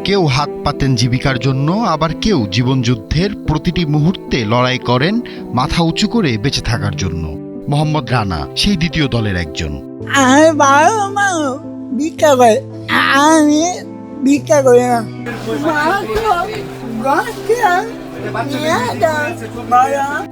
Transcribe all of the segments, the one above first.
কেউ হাত পাতেন জীবিকার জন্য, আবার কেউ জীবনযুদ্ধের প্রতিটি মুহূর্তে লড়াই করেন মাথা উঁচু করে বেঁচে থাকার জন্য। মোহাম্মদ রানা সেই দ্বিতীয় দলের একজন। আমি বারো মানুষ ভিক্ষা করে, আমি ভিক্ষা করি না।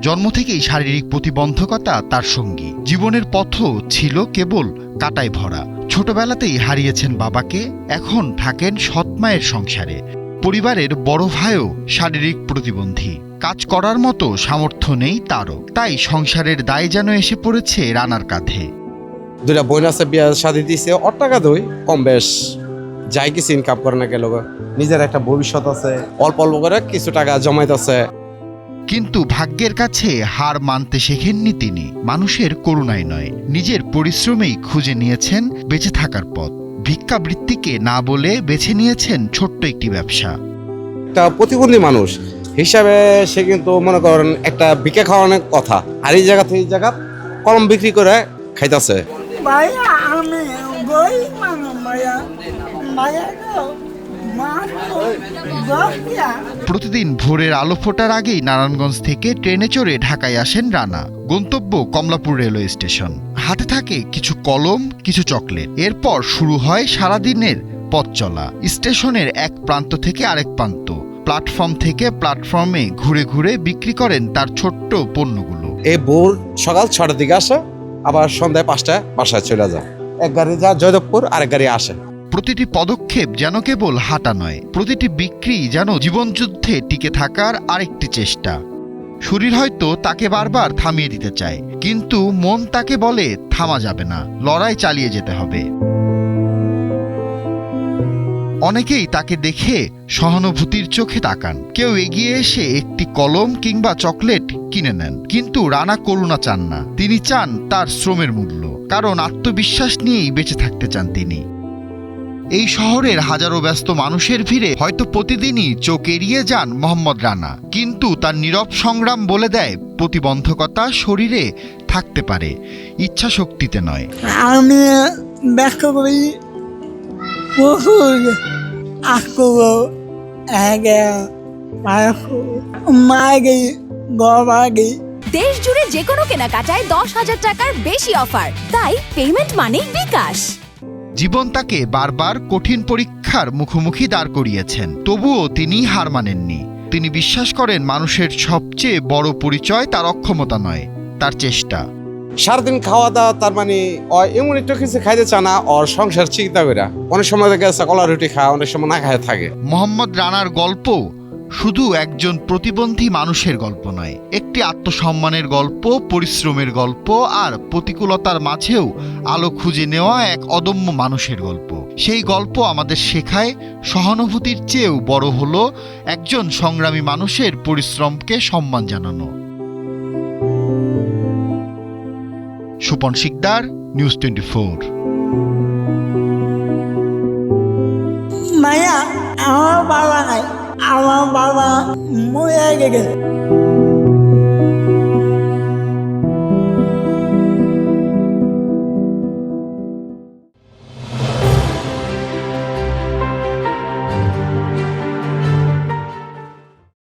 জন্ম থেকেই শারীরিক প্রতিবন্ধকতা তার সঙ্গী। জীবনের পথও ছিল কেবল কাটায় ভরা। ছোটবেলাতেই হারিয়েছেন বাবাকে, এখন থাকেন সৎ মায়ের সংসারে। পরিবারের বড় ভাইও শারীরিক প্রতিবন্ধী, কাজ করার মতো সামর্থ্য নেই তারও। তাই সংসারের দায় যেন এসে পড়েছে রানার কাঁধে। দুইটা বোন আছে, বিয়ে শাদী দিছে, ওর টাকা দই কম বেশ যাই কিছু ইনকাম করে না গেল। নিজের একটা ভবিষ্যৎ আছে, অল্প অল্প করে কিছু টাকা জমাইতেছে। কিন্তু ভাগ্যের কাছে হার মানতে শেখেননি তিনি। মানুষের করুণায় নয়, নিজের পরিশ্রমেই খুঁজে নিয়েছেন বেঁচে থাকার পথ। ভিক্ষাবৃত্তিকে না বলে বেছে নিয়েছেন ছোট্ট একটি ব্যবসা। একটা প্রতিবন্ধী মানুষ হিসাবে সে কিন্তু মনে করেন একটা ভিক্ষা খাওয়ানোর কথা, আর এই জায়গা থেকে এই জায়গা কলম বিক্রি করে খাইতেছে। ভাইয়া আমি গরিব মানুষ ভাইয়া, ভাইয়া তো প্রতিদিন ভোরের আলো ফোটার আগেই নারায়ণগঞ্জ থেকে ট্রেনে চড়ে ঢাকায় আসেন রানা। গন্তব্য কমলাপুর রেলওয়ে স্টেশন। হাতে থাকে কিছু কলম, কিছু চকলেট। এরপর শুরু হয় সারাদিনের পথ চলা। স্টেশনের এক প্রান্ত থেকে আরেক প্রান্ত, প্ল্যাটফর্ম থেকে প্ল্যাটফর্মে ঘুরে ঘুরে বিক্রি করেন তার ছোট্ট পণ্যগুলো। এই ভোর সকাল 6টার দিকে আসে, আবার সন্ধ্যায় 5টায় বাসায় চলে যায়। এক গাড়ি যা জয়দেবপুর, আরেক গাড়ি আসে। প্রতিটি পদক্ষেপ যেন কেবল হাঁটা নয়, প্রতিটি বিক্রি যেন জীবনযুদ্ধে টিকে থাকার আরেকটি চেষ্টা। শরীর হয়তো তাকে বারবার থামিয়ে দিতে চায়, কিন্তু মন তাকে বলে থামা যাবে না, লড়াই চালিয়ে যেতে হবে। অনেকেই তাকে দেখে সহানুভূতির চোখে তাকান, কেউ এগিয়ে এসে একটি কলম কিংবা চকলেট কিনে নেন। কিন্তু রানা করুণা চান না, তিনি চান তার শ্রমের মূল্য, কারণ আত্মবিশ্বাস নিয়েই বেঁচে থাকতে চান তিনি। এই শহরের হাজারো ব্যস্ত মানুষের ভিড়ে হয়তো প্রতিদিনই চোখ এড়িয়ে যান মোহাম্মদ রানা, কিন্তু তার নীরব সংগ্রাম বলে দেয় প্রতিবন্ধকতা শরীরে থাকতে পারে, ইচ্ছা শক্তিতে নয়। আমি ব্যাখ্যা করি প্রচুর আগ্রহ মাগে গবাগে। দেশ জুড়ে যে কোনো কেনাকাটায় 10,000 টাকার বেশি অফার, তাই পেমেন্ট মানেই বিকাশ। জীবন তাকে বারবার কঠিন পরীক্ষার মুখোমুখি দাঁড় করিয়েছেন, তবুও তিনি হার মানেননি। তিনি বিশ্বাস করেন মানুষের সবচেয়ে বড় পরিচয় তার অক্ষমতা নয়, তার চেষ্টা। সারাদিন খাওয়া দাওয়া তার মানে এমন একটু কিছু খাইতে চায় না, ওর সংসার চিন্তা করে অনেক সময় দেখা যাচ্ছে কলা রুটি খায়, অনেক সময় না খায় থাকে। মোহাম্মদ রানার গল্প শুধু একজন প্রতিবন্ধী মানুষের গল্প নয়, একটি আত্মসম্মানের গল্প, পরিশ্রমের গল্প, আর প্রতিকূলতার মাঝেও আলো খুঁজে নেওয়া এক অদম্য মানুষের গল্প। সেই গল্প আমাদের শেখায় সহানুভূতির চেয়েও বড় হলো একজন সংগ্রামী মানুষের পরিশ্রমকে সম্মান জানানো। সুপন শিকদার, নিউজ 24। মায়া আমার বাবা নাই, আমার বাবা মরে গেছে।